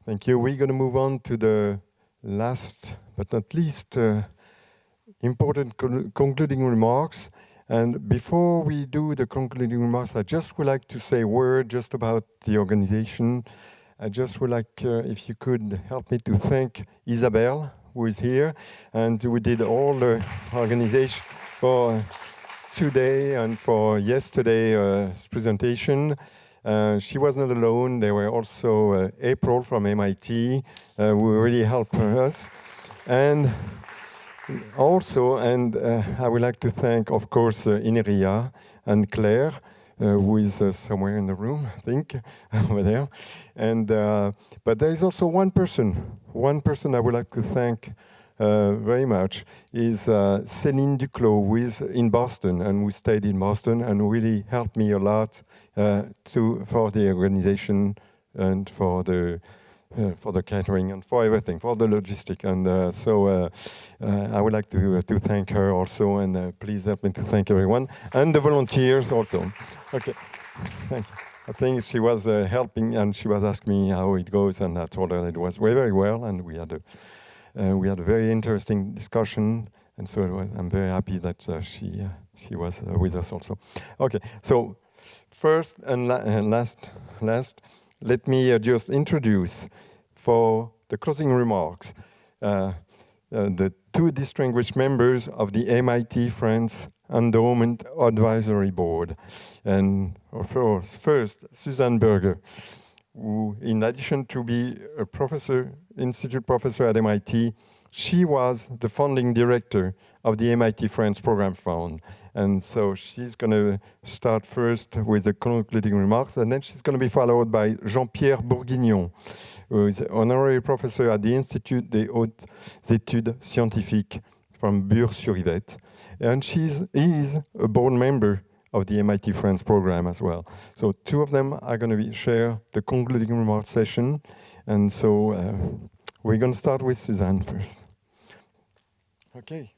Thank you. We're going to move on to the last, but not least, important concluding remarks. And before we do the concluding remarks, I just would like to say a word just about the organization. I just would like, if you could help me to thank Isabelle, who is here, and who did all the organization for today and for yesterday's presentation. She was not alone. There were also April from MIT, who really helped us. And also, I would like to thank, of course, Inria and Claire, who is somewhere in the room, I think, over there. And but there is also one person I would like to thank very much, is Céline Duclos, who is in Boston and who stayed in Boston and really helped me a lot for the organization and for the catering and for everything, for the logistic. And so I would like to thank her also, and please help me to thank everyone and the volunteers also. Okay, thank you. I think she was helping, and she was asking me how it goes, and I told her it was very well, and we had a very interesting discussion, and so I'm very happy that she was with us also. Okay, so first and last, let me just introduce, for the closing remarks, the two distinguished members of the MIT France Endowment Advisory Board. And first, Suzanne BERGER, who, in addition to be a Institute professor at MIT, she was the founding director of the MIT France Program Fund. And so she's going to start first with the concluding remarks, and then she's going to be followed by Jean-Pierre Bourguignon, who is honorary professor at the Institut des Hautes Études Scientifiques from Bure-sur-Yvette. And he is a board member of the MIT France program as well. So two of them are going to share the concluding remarks session. And so we're going to start with Suzanne first. Okay.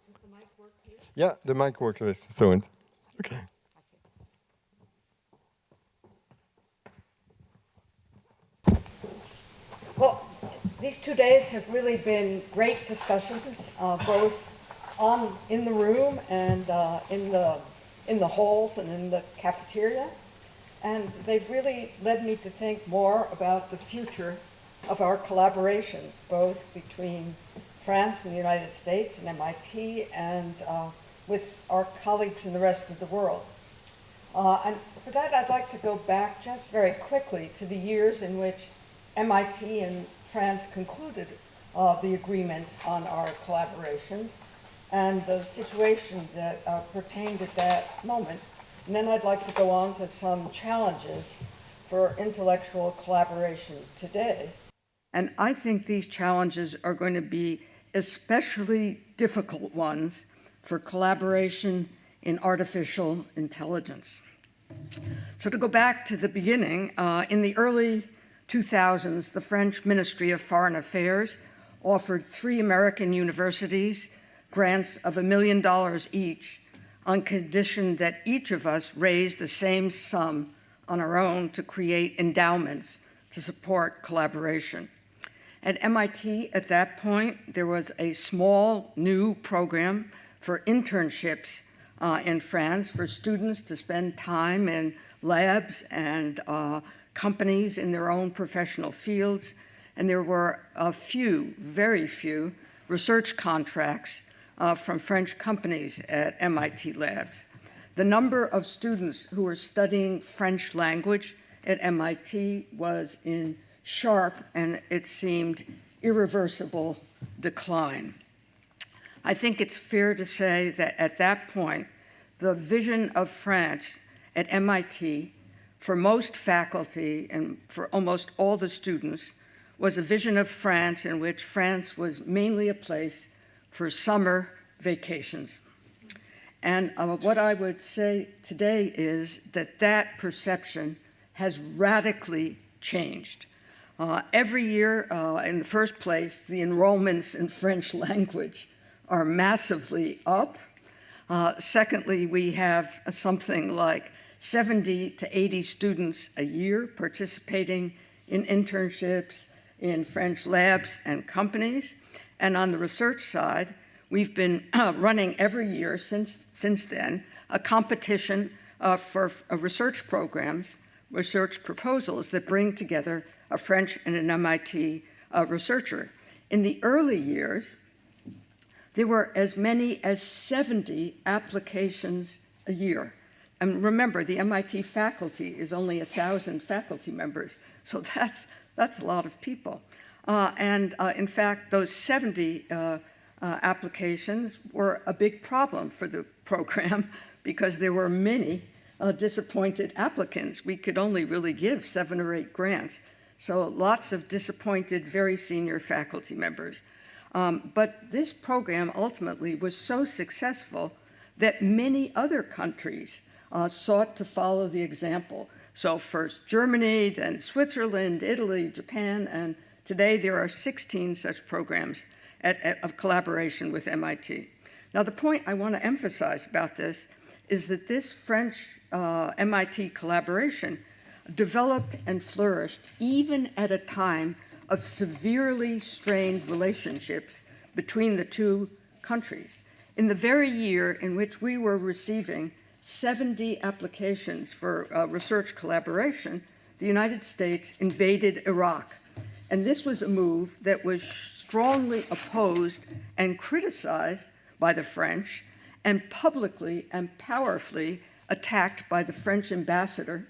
Does the mic work here? Yeah, the mic works. So okay. Well, these 2 days have really been great discussions, both in the room and in the halls and in the cafeteria. And they've really led me to think more about the future of our collaborations, both between France and the United States and MIT, and with our colleagues in the rest of the world. And for that, I'd like to go back just very quickly to the years in which MIT and France concluded the agreement on our collaborations and the situation that pertained at that moment. And then I'd like to go on to some challenges for intellectual collaboration today. And I think these challenges are going to be especially difficult ones for collaboration in artificial intelligence. So to go back to the beginning, in the early 2000s, the French Ministry of Foreign Affairs offered 3 American universities grants of $1 million each on condition that each of us raise the same sum on our own to create endowments to support collaboration. At MIT, at that point, there was a small new program for internships in France for students to spend time in labs and companies in their own professional fields. And there were a few, very few, research contracts from French companies at MIT labs. The number of students who were studying French language at MIT was in sharp, and it seemed irreversible, decline. I think it's fair to say that at that point, the vision of France at MIT for most faculty and for almost all the students was a vision of France in which France was mainly a place for summer vacations. And what I would say today is that that perception has radically changed. Every year, in the first place, the enrollments in French language are massively up. Secondly, we have something like 70 to 80 students a year participating in internships, in French labs and companies. And on the research side, we've been running every year since then a competition for research programs, research proposals that bring together a French and an MIT researcher. In the early years, there were as many as 70 applications a year. And remember, the MIT faculty is only 1,000 faculty members, so that's a lot of people. In fact, those 70 applications were a big problem for the program because there were many disappointed applicants. We could only really give 7 or 8 grants. So lots of disappointed, very senior faculty members. But this program ultimately was so successful that many other countries sought to follow the example. So first Germany, then Switzerland, Italy, Japan, and today there are 16 such programs of collaboration with MIT. Now the point I want to emphasize about this is that this French MIT collaboration developed and flourished even at a time of severely strained relationships between the two countries. In the very year in which we were receiving 70 applications for research collaboration, the United States invaded Iraq. And this was a move that was strongly opposed and criticized by the French and publicly and powerfully attacked by the French ambassador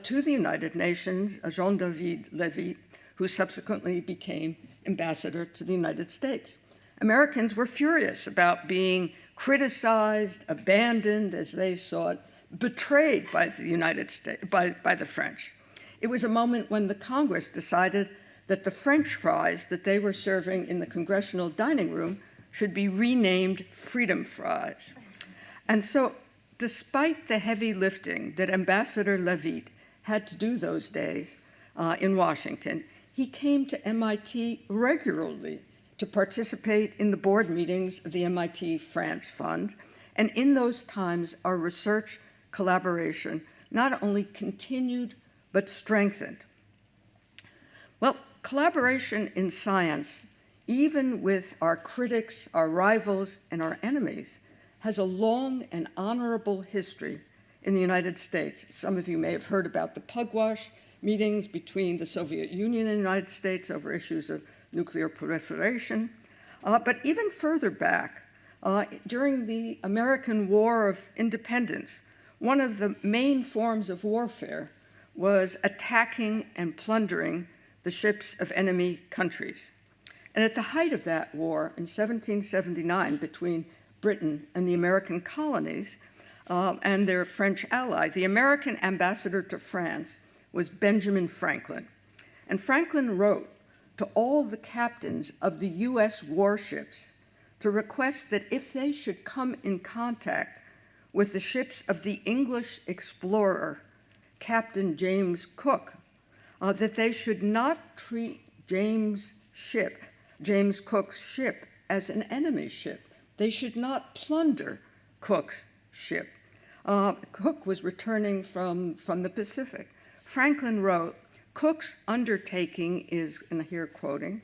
to the United Nations, Jean-David Lévy, who subsequently became ambassador to the United States. Americans were furious about being criticized, abandoned, as they saw it, betrayed by the United States, by the French. It was a moment when the Congress decided that the French fries that they were serving in the congressional dining room should be renamed Freedom Fries. And so, despite the heavy lifting that Ambassador Lévy had to do those days in Washington, he came to MIT regularly to participate in the board meetings of the MIT France Fund. And in those times, our research collaboration not only continued, but strengthened. Well, collaboration in science, even with our critics, our rivals, and our enemies, has a long and honorable history in the United States. Some of you may have heard about the pugwash meetings between the Soviet Union and the United States over issues of nuclear proliferation. But even further back, during the American War of Independence, one of the main forms of warfare was attacking and plundering the ships of enemy countries. And at the height of that war in 1779 between Britain and the American colonies and their French ally, the American ambassador to France was Benjamin Franklin. And Franklin wrote to all the captains of the US warships to request that if they should come in contact with the ships of the English explorer, Captain James Cook, that they should not treat James' Cook's ship, as an enemy ship. They should not plunder Cook's ship. Cook was returning from the Pacific. Franklin wrote, "Cook's undertaking is," and here quoting,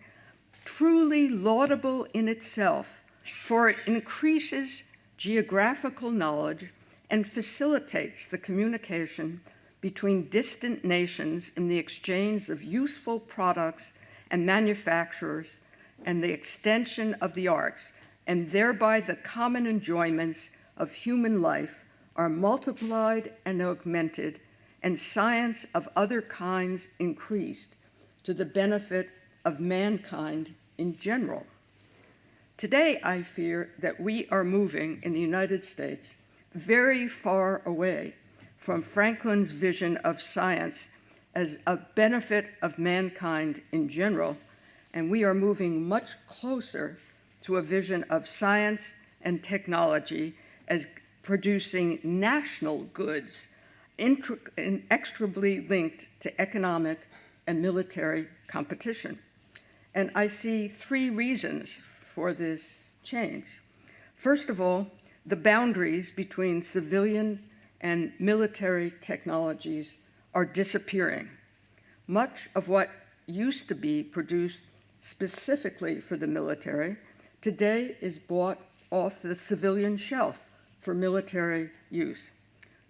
"truly laudable in itself, for it increases geographical knowledge and facilitates the communication between distant nations in the exchange of useful products and manufacturers and the extension of the arts, and thereby the common enjoyments of human life are multiplied and augmented, and science of other kinds increased to the benefit of mankind in general." Today, I fear that we are moving in the United States very far away from Franklin's vision of science as a benefit of mankind in general, and we are moving much closer to a vision of science and technology as producing national goods inextricably linked to economic and military competition. And I see 3 reasons for this change. First of all, the boundaries between civilian and military technologies are disappearing. Much of what used to be produced specifically for the military today is bought off the civilian shelf for military use.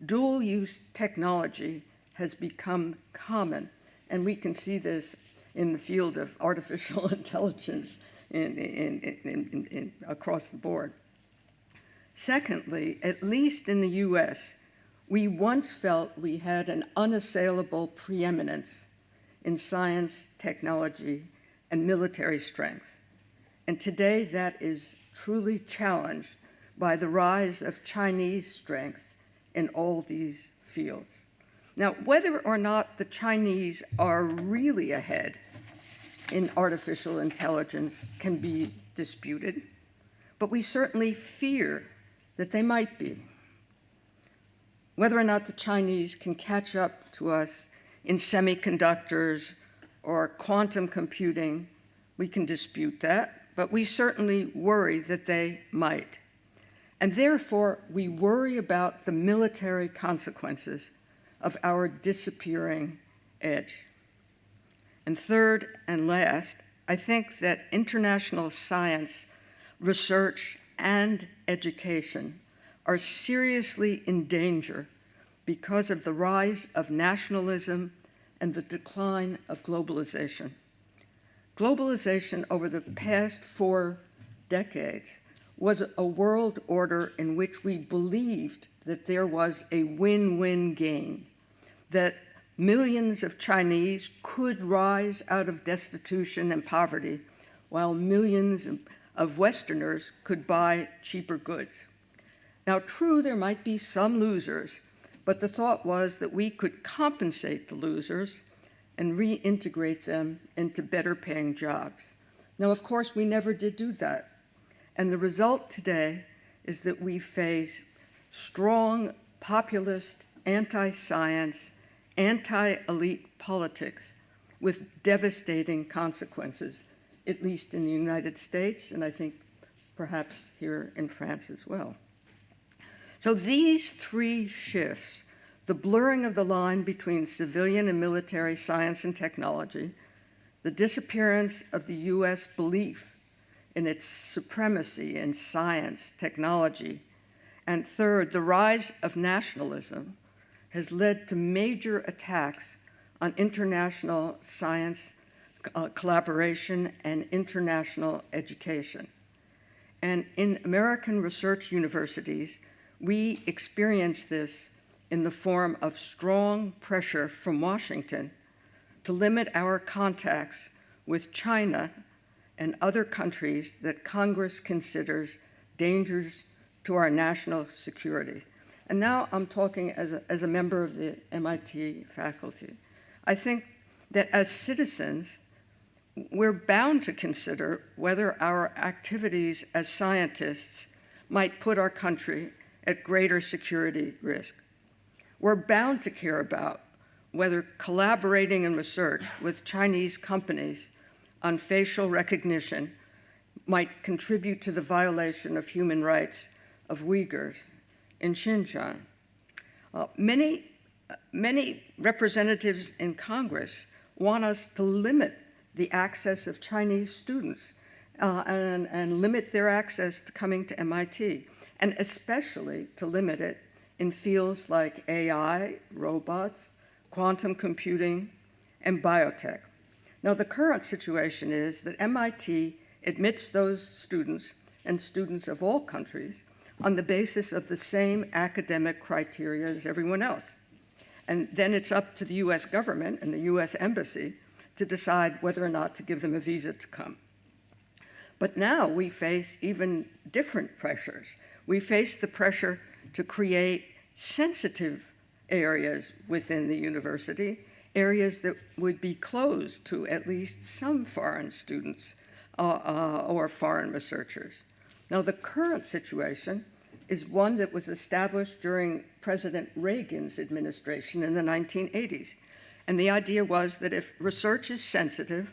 Dual-use technology has become common, and we can see this in the field of artificial intelligence across the board. Secondly, at least in the US, we once felt we had an unassailable preeminence in science, technology, and military strength. And today that is truly challenged by the rise of Chinese strength in all these fields. Now, whether or not the Chinese are really ahead in artificial intelligence can be disputed, but we certainly fear that they might be. Whether or not the Chinese can catch up to us in semiconductors or quantum computing, we can dispute that, but we certainly worry that they might. And therefore, we worry about the military consequences of our disappearing edge. And third and last, I think that international science, research, and education are seriously in danger because of the rise of nationalism and the decline of globalization. Globalization over the past 4 decades was a world order in which we believed that there was a win-win gain, that millions of Chinese could rise out of destitution and poverty, while millions of Westerners could buy cheaper goods. Now, true, there might be some losers, but the thought was that we could compensate the losers and reintegrate them into better paying jobs. Now, of course, we never did do that. And the result today is that we face strong populist, anti-science, anti-elite politics with devastating consequences, at least in the United States, and I think perhaps here in France as well. So these 3 shifts, the blurring of the line between civilian and military science and technology, the disappearance of the US belief in its supremacy in science, technology, and third, the rise of nationalism has led to major attacks on international science collaboration and international education. And in American research universities, we experience this in the form of strong pressure from Washington to limit our contacts with China and other countries that Congress considers dangers to our national security. And now I'm talking as a member of the MIT faculty. I think that as citizens, we're bound to consider whether our activities as scientists might put our country at greater security risk. We're bound to care about whether collaborating in research with Chinese companies on facial recognition might contribute to the violation of human rights of Uyghurs in Xinjiang. Many representatives in Congress want us to limit the access of Chinese students and limit their access to coming to MIT, and especially to limit it in fields like AI, robots, quantum computing, and biotech. Now, the current situation is that MIT admits those students and students of all countries on the basis of the same academic criteria as everyone else. And then it's up to the US government and the US embassy to decide whether or not to give them a visa to come. But now we face even different pressures. We face the pressure to create sensitive areas within the university, areas that would be closed to at least some foreign students or foreign researchers. Now, the current situation is one that was established during President Reagan's administration in the 1980s. And the idea was that if research is sensitive,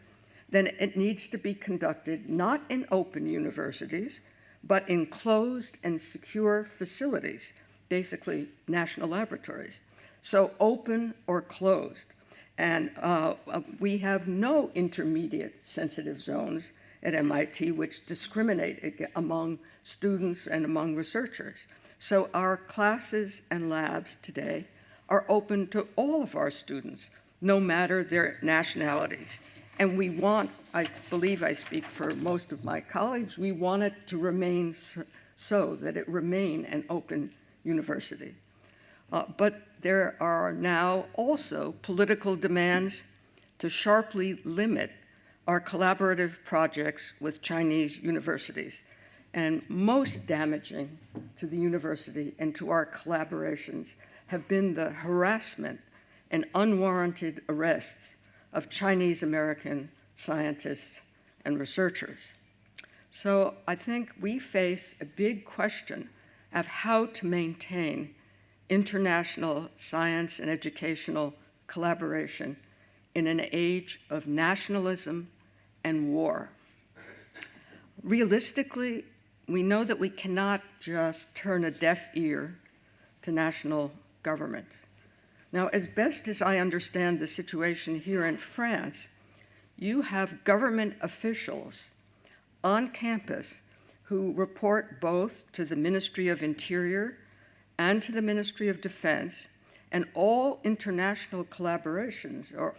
then it needs to be conducted not in open universities, but in closed and secure facilities, basically national laboratories. So open or closed. And we have no intermediate sensitive zones at MIT which discriminate among students and among researchers. So our classes and labs today are open to all of our students, no matter their nationalities. And we want, I believe I speak for most of my colleagues, we want it to remain so that it remain an open university. But there are now also political demands to sharply limit our collaborative projects with Chinese universities. And most damaging to the university and to our collaborations have been the harassment and unwarranted arrests of Chinese American scientists and researchers. So I think we face a big question of how to maintain international science and educational collaboration in an age of nationalism and war. Realistically, we know that we cannot just turn a deaf ear to national government. Now, as best as I understand the situation here in France, you have government officials on campus who report both to the Ministry of Interior and to the Ministry of Defense, and all international collaborations, or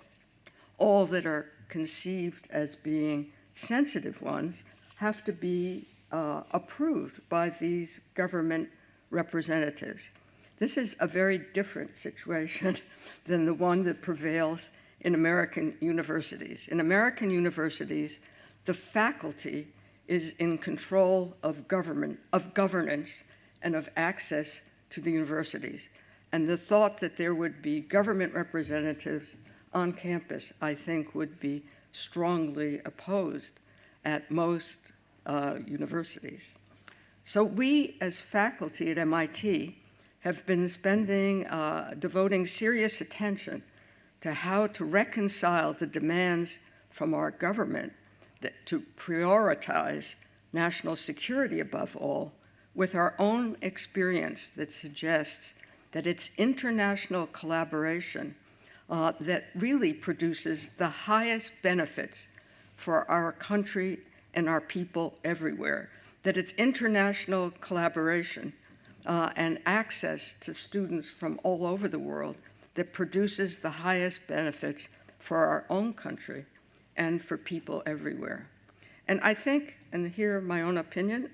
all that are conceived as being sensitive ones, have to be approved by these government representatives. This is a very different situation than the one that prevails in American universities. In American universities, the faculty is in control of governance, and of access to the universities. And the thought that there would be government representatives on campus, I think, would be strongly opposed at most universities. So we, as faculty at MIT, have been devoting serious attention to how to reconcile the demands from our government to prioritize national security above all with our own experience that suggests that it's international collaboration that really produces the highest benefits for our country and our people everywhere, that it's international collaboration and access to students from all over the world that produces the highest benefits for our own country and for people everywhere. And I think, and here my own opinion,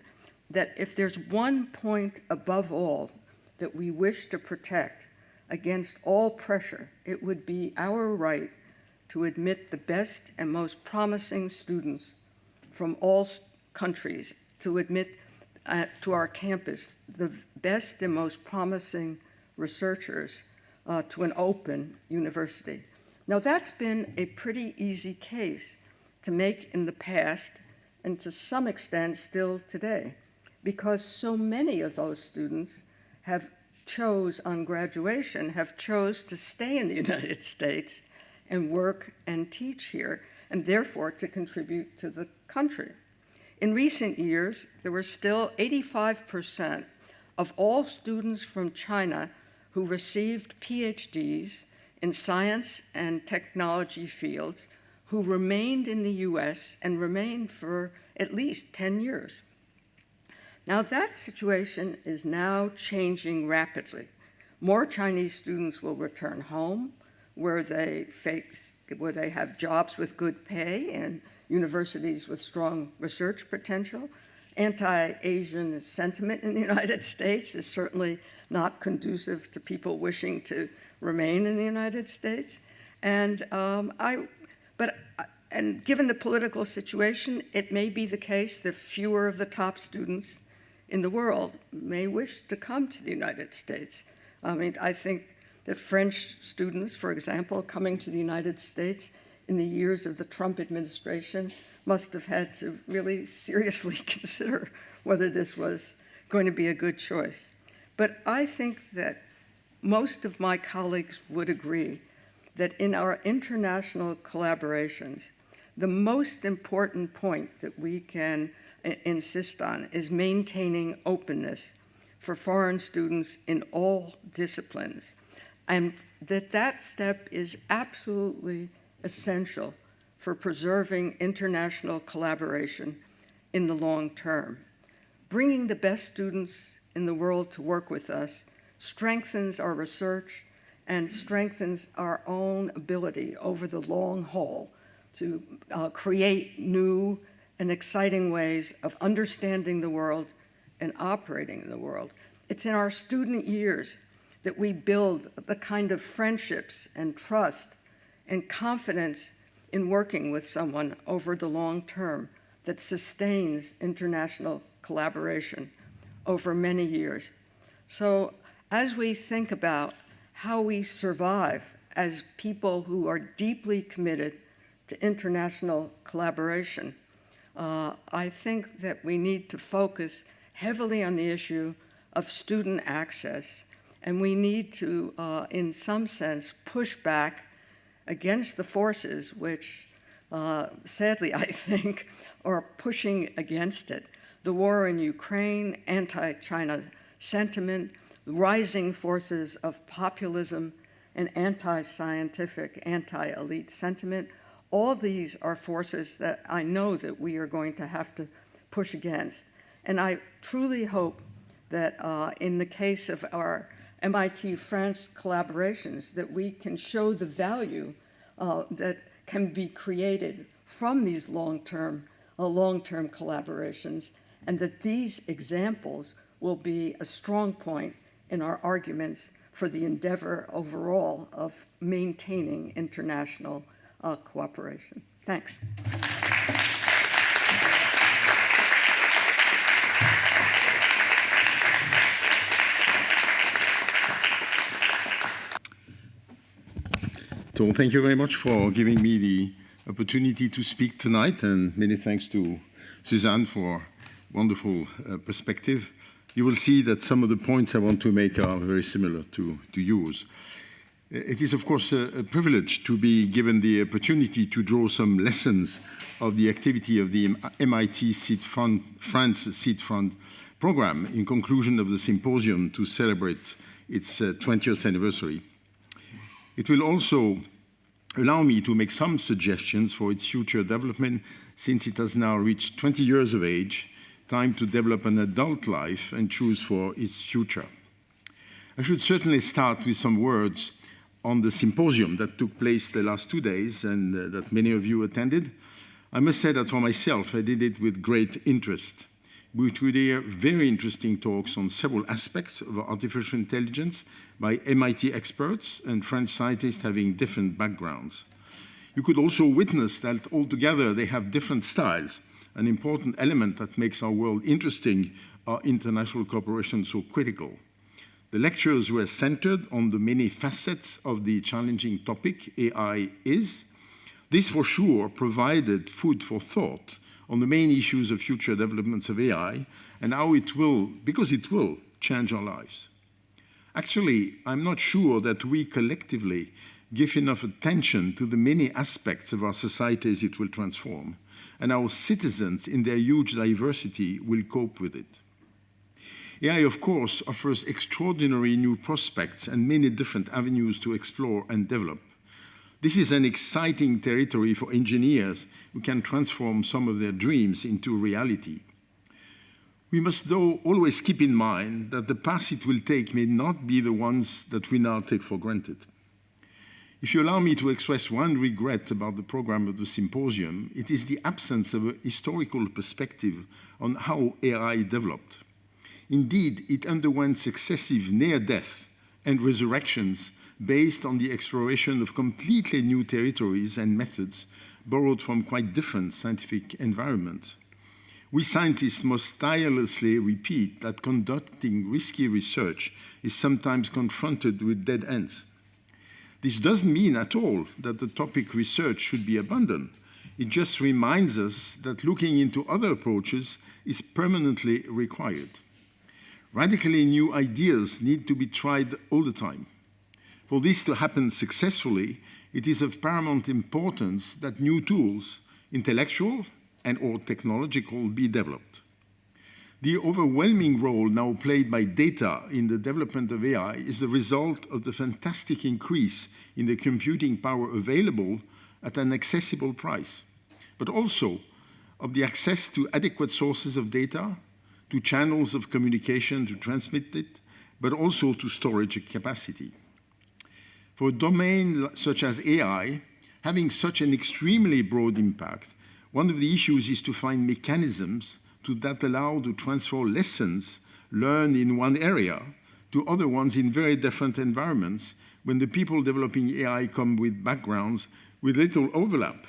that if there's one point above all that we wish to protect against all pressure, it would be our right to admit the best and most promising students from all countries, to admit to our campus the best and most promising researchers to an open university. Now, that's been a pretty easy case to make in the past, and to some extent still today, because so many of those students have chose to stay in the United States and work and teach here, and therefore to contribute to the country. In recent years, there were still 85% of all students from China who received PhDs in science and technology fields who remained in the US and remained for at least 10 years. Now, that situation is now changing rapidly. More Chinese students will return home, where they have jobs with good pay and universities with strong research potential. Anti-Asian sentiment in the United States is certainly not conducive to people wishing to remain in the United States. And given the political situation, it may be the case that fewer of the top students in the world may wish to come to the United States. I mean, I think that French students, for example, coming to the United States in the years of the Trump administration must have had to really seriously consider whether this was going to be a good choice. But I think that most of my colleagues would agree that in our international collaborations, the most important point that we can insist on is maintaining openness for foreign students in all disciplines. And that step is absolutely essential for preserving international collaboration in the long term. Bringing the best students in the world to work with us strengthens our research and strengthens our own ability over the long haul to create new and exciting ways of understanding the world and operating in the world. It's in our student years that we build the kind of friendships and trust and confidence in working with someone over the long term that sustains international collaboration over many years. So as we think about how we survive as people who are deeply committed to international collaboration, I think that we need to focus heavily on the issue of student access, and we need to, in some sense, push back against the forces which, sadly, I think, are pushing against it. The war in Ukraine, anti-China sentiment, rising forces of populism and anti-scientific, anti-elite sentiment. All these are forces that I know that we are going to have to push against. And I truly hope that in the case of our MIT-France collaborations, that we can show the value that can be created from these long-term collaborations, and that these examples will be a strong point in our arguments for the endeavor overall of maintaining international cooperation. Thanks. So thank you very much for giving me the opportunity to speak tonight, and many thanks to Suzanne for wonderful perspective. You will see that some of the points I want to make are very similar to yours. It is, of course, a privilege to be given the opportunity to draw some lessons of the activity of the MIT France Seed Fund program in conclusion of the symposium to celebrate its 20th anniversary. It will also allow me to make some suggestions for its future development, since it has now reached 20 years of age, time to develop an adult life and choose for its future. I should certainly start with some words on the symposium that took place the last 2 days and that many of you attended. I must say that for myself, I did it with great interest. We could hear very interesting talks on several aspects of artificial intelligence by MIT experts and French scientists having different backgrounds. You could also witness that altogether they have different styles. An important element that makes our world interesting are international cooperation so critical. The lectures were centered on the many facets of the challenging topic AI is. This for sure provided food for thought on the main issues of future developments of AI and how it will, because it will, change our lives. Actually, I'm not sure that we collectively give enough attention to the many aspects of our societies it will transform, and our citizens in their huge diversity will cope with it. AI, of course, offers extraordinary new prospects and many different avenues to explore and develop. This is an exciting territory for engineers who can transform some of their dreams into reality. We must, though, always keep in mind that the path it will take may not be the ones that we now take for granted. If you allow me to express one regret about the program of the symposium, it is the absence of a historical perspective on how AI developed. Indeed, it underwent successive near-death and resurrections based on the exploration of completely new territories and methods borrowed from quite different scientific environments. We scientists must tirelessly repeat that conducting risky research is sometimes confronted with dead ends. This doesn't mean at all that the topic research should be abandoned. It just reminds us that looking into other approaches is permanently required. Radically new ideas need to be tried all the time. For this to happen successfully, it is of paramount importance that new tools, intellectual and/or technological, be developed. The overwhelming role now played by data in the development of AI is the result of the fantastic increase in the computing power available at an accessible price, but also of the access to adequate sources of data, to channels of communication to transmit it, but also to storage capacity. For a domain such as AI, having such an extremely broad impact, one of the issues is to find mechanisms that allow to transfer lessons learned in one area to other ones in very different environments when the people developing AI come with backgrounds with little overlap.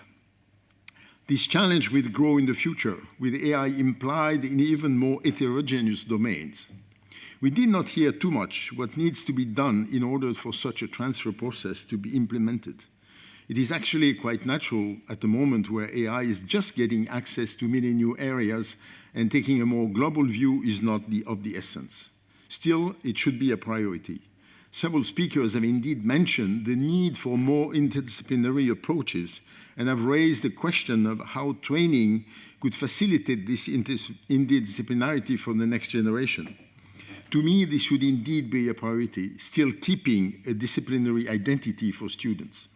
This challenge will grow in the future, with AI implied in even more heterogeneous domains. We did not hear too much what needs to be done in order for such a transfer process to be implemented. It is actually quite natural at the moment where AI is just getting access to many new areas, and taking a more global view is not of the essence. Still, it should be a priority. Several speakers have indeed mentioned the need for more interdisciplinary approaches and have raised the question of how training could facilitate this interdisciplinarity for the next generation. To me, this should indeed be a priority, still keeping a disciplinary identity for students.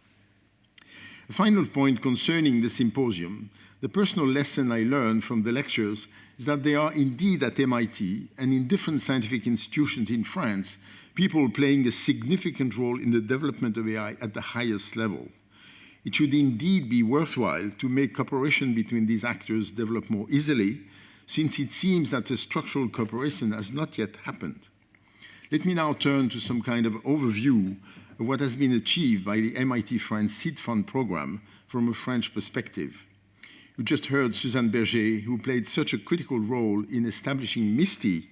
A final point concerning the symposium, the personal lesson I learned from the lectures is that there are indeed at MIT and in different scientific institutions in France, people playing a significant role in the development of AI at the highest level. It should indeed be worthwhile to make cooperation between these actors develop more easily, since it seems that a structural cooperation has not yet happened. Let me now turn to some kind of overview of what has been achieved by the MIT France Seed Fund program from a French perspective. You just heard Suzanne Berger, who played such a critical role in establishing MISTI,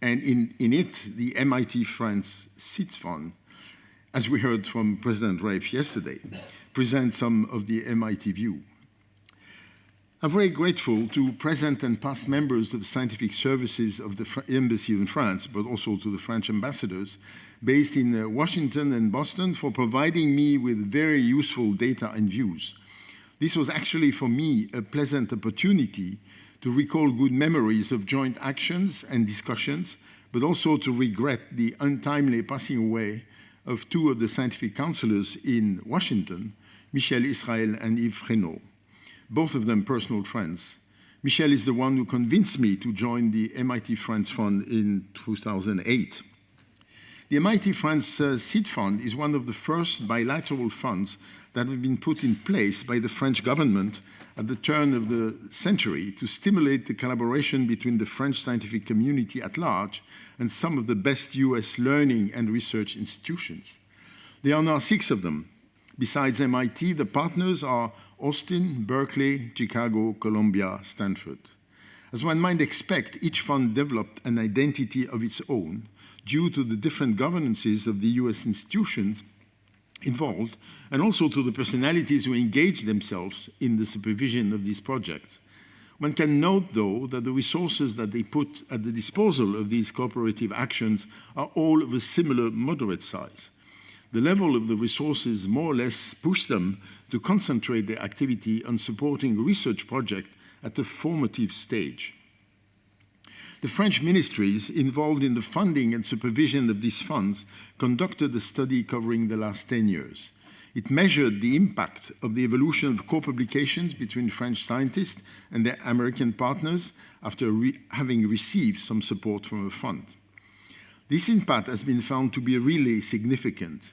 and in it, the MIT France Seed Fund, as we heard from President Raif yesterday, present some of the MIT view. I'm very grateful to present and past members of the scientific services of the Embassy in France, but also to the French ambassadors based in Washington and Boston for providing me with very useful data and views. This was actually for me a pleasant opportunity to recall good memories of joint actions and discussions, but also to regret the untimely passing away of two of the scientific counselors in Washington, Michel Israel and Yves Fresneau, both of them personal friends. Michel is the one who convinced me to join the MIT France Fund in 2008. The MIT France Seed Fund is one of the first bilateral funds that have been put in place by the French government at the turn of the century to stimulate the collaboration between the French scientific community at large and some of the best US learning and research institutions. There are now 6 of them. Besides MIT, the partners are Austin, Berkeley, Chicago, Columbia, Stanford. As one might expect, each fund developed an identity of its own due to the different governances of the US institutions involved, and also to the personalities who engage themselves in the supervision of these projects. One can note, though, that the resources that they put at the disposal of these cooperative actions are all of a similar moderate size. The level of the resources more or less push them to concentrate their activity on supporting a research project at a formative stage. The French ministries involved in the funding and supervision of these funds conducted a study covering the last 10 years. It measured the impact of the evolution of co-publications between French scientists and their American partners after having received some support from a fund. This impact has been found to be really significant.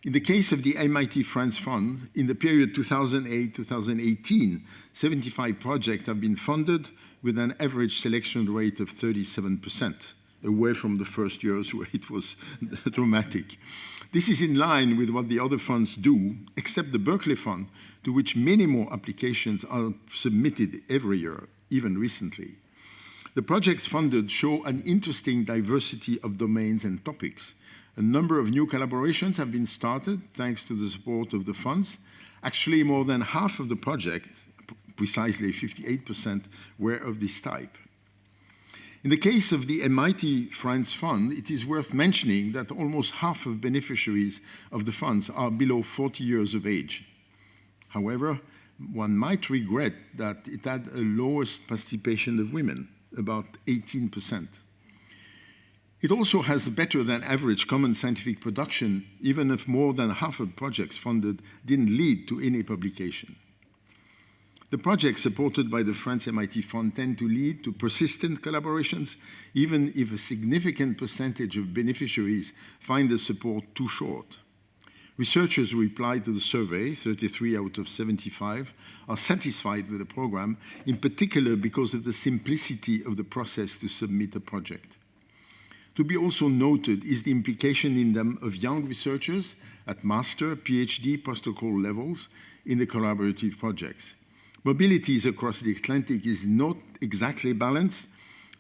In the case of the MIT France Fund, in the period 2008-2018, 75 projects have been funded with an average selection rate of 37%, away from the first years where it was dramatic. This is in line with what the other funds do, except the Berkeley Fund, to which many more applications are submitted every year, even recently. The projects funded show an interesting diversity of domains and topics. A number of new collaborations have been started thanks to the support of the funds. Actually, more than half of the project, precisely 58%, were of this type. In the case of the MIT France Fund, it is worth mentioning that almost half of beneficiaries of the funds are below 40 years of age. However, one might regret that it had a lowest participation of women, about 18%. It also has better than average common scientific production, even if more than half of projects funded didn't lead to any publication. The projects supported by the France MIT Fund tend to lead to persistent collaborations, even if a significant percentage of beneficiaries find the support too short. Researchers who replied to the survey, 33 out of 75, are satisfied with the program, in particular because of the simplicity of the process to submit a project. To be also noted is the implication in them of young researchers at master, PhD, postdoctoral levels in the collaborative projects. Mobilities across the Atlantic is not exactly balanced.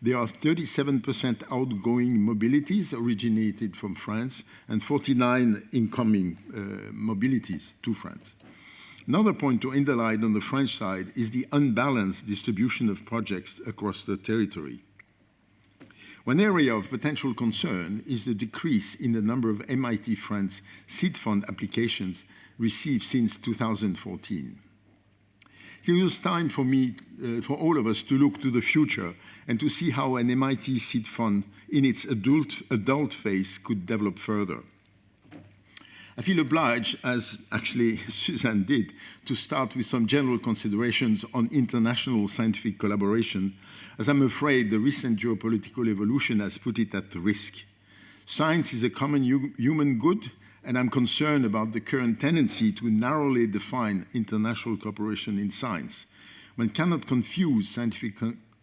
There are 37% outgoing mobilities originated from France and 49 incoming mobilities to France. Another point to underline on the French side is the unbalanced distribution of projects across the territory. One area of potential concern is the decrease in the number of MIT France seed fund applications received since 2014. It was time for me, for all of us, to look to the future and to see how an MIT seed fund in its adult phase could develop further. I feel obliged, as actually Suzanne did, to start with some general considerations on international scientific collaboration, as I'm afraid the recent geopolitical evolution has put it at risk. Science is a common human good, and I'm concerned about the current tendency to narrowly define international cooperation in science. One cannot confuse scientific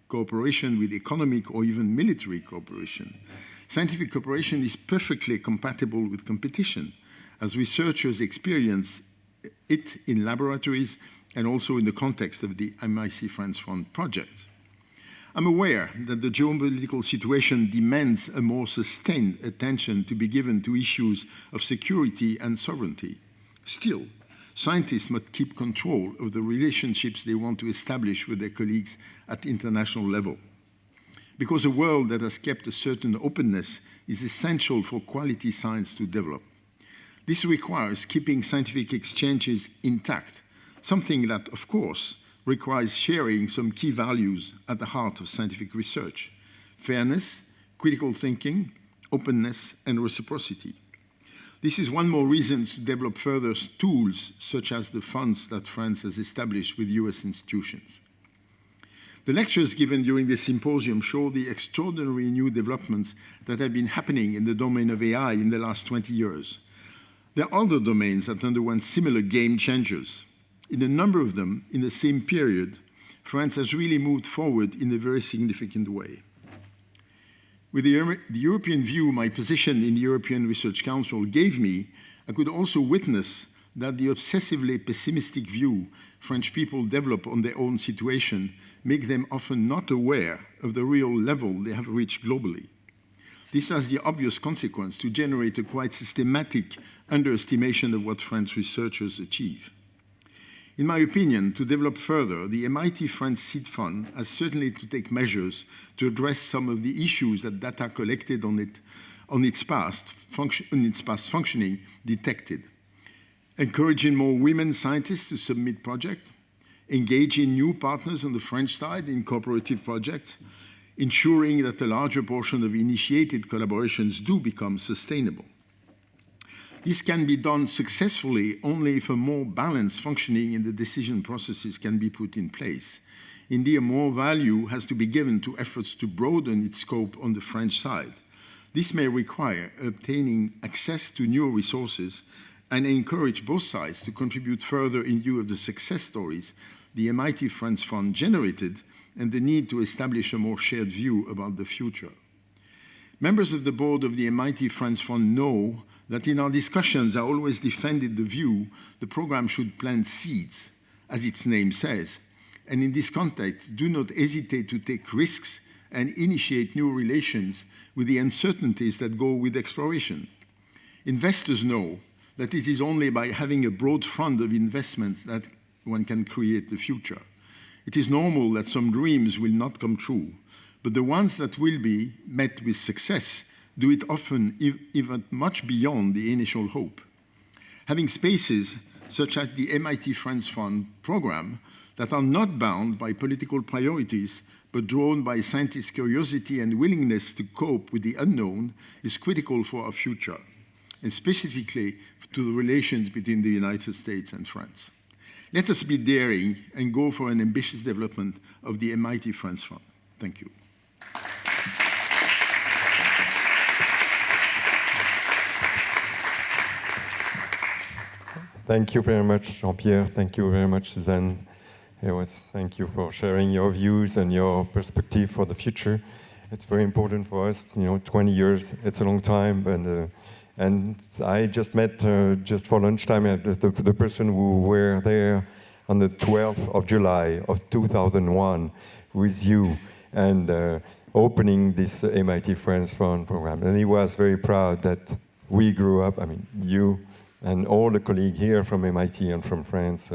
cooperation with economic or even military cooperation. Scientific cooperation is perfectly compatible with competition, as researchers experience it in laboratories and also in the context of the MIT France Fund project. I'm aware that the geopolitical situation demands a more sustained attention to be given to issues of security and sovereignty. Still, scientists must keep control of the relationships they want to establish with their colleagues at international level. Because a world that has kept a certain openness is essential for quality science to develop. This requires keeping scientific exchanges intact, something that, of course, requires sharing some key values at the heart of scientific research: fairness, critical thinking, openness, and reciprocity. This is one more reason to develop further tools such as the funds that France has established with US institutions. The lectures given during this symposium show the extraordinary new developments that have been happening in the domain of AI in the last 20 years. There are other domains that underwent similar game changers. In a number of them, in the same period, France has really moved forward in a very significant way. With the European view my position in the European Research Council gave me, I could also witness that the obsessively pessimistic view French people develop on their own situation make them often not aware of the real level they have reached globally. This has the obvious consequence to generate a quite systematic underestimation of what French researchers achieve. In my opinion, to develop further, the MIT France Seed Fund has certainly to take measures to address some of the issues that data collected on its past functioning detected. Encouraging more women scientists to submit projects, engaging new partners on the French side in cooperative projects, ensuring that a larger portion of initiated collaborations do become sustainable. This can be done successfully only if a more balanced functioning in the decision processes can be put in place. Indeed, more value has to be given to efforts to broaden its scope on the French side. This may require obtaining access to new resources and encourage both sides to contribute further in view of the success stories the MIT France Fund generated and the need to establish a more shared view about the future. Members of the board of the MIT France Fund know that in our discussions I always defended the view the program should plant seeds, as its name says, and in this context do not hesitate to take risks and initiate new relations with the uncertainties that go with exploration. Investors know that it is only by having a broad fund of investments that one can create the future. It is normal that some dreams will not come true, but the ones that will be met with success do it often even much beyond the initial hope. Having spaces such as the MIT France Fund program that are not bound by political priorities, but drawn by scientists' curiosity and willingness to cope with the unknown, is critical for our future, and specifically to the relations between the United States and France. Let us be daring and go for an ambitious development of the MIT France Fund. Thank you. Thank you very much, Jean-Pierre. Thank you very much, Suzanne. Thank you for sharing your views and your perspective for the future. It's very important for us. 20 years, it's a long time. And I just met, just for lunchtime, the person who were there on the 12th of July of 2001 with you and opening this MIT France Fund program. And he was very proud that we grew up, you and all the colleagues here from MIT and from France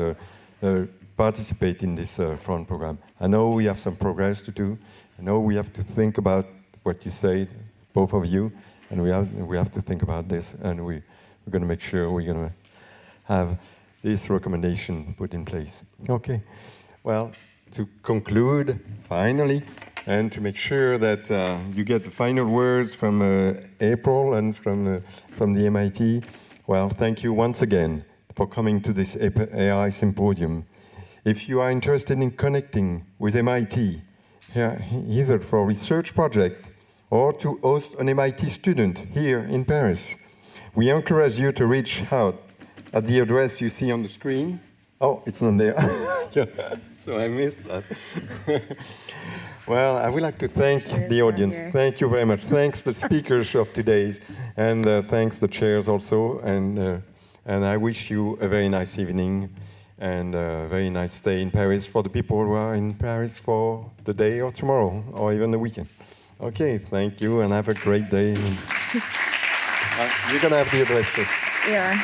participate in this front program. I know we have some progress to do. I know we have to think about what you said, both of you, and we have to think about this, and we're going to make sure we're going to have this recommendation put in place. Okay. Well, to conclude, finally, and to make sure that you get the final words from April and from the MIT, well, thank you once again for coming to this AI Symposium. If you are interested in connecting with MIT, either for a research project or to host an MIT student here in Paris, we encourage you to reach out at the address you see on the screen. Oh, it's not there. So I missed that. Well, I would like to thank the audience. Thank you very much. Thanks the speakers of today's, and thanks the chairs also. And I wish you a very nice evening and a very nice stay in Paris for the people who are in Paris for the day or tomorrow or even the weekend. Okay, thank you and have a great day. You're going to have the address, Chris. Yeah.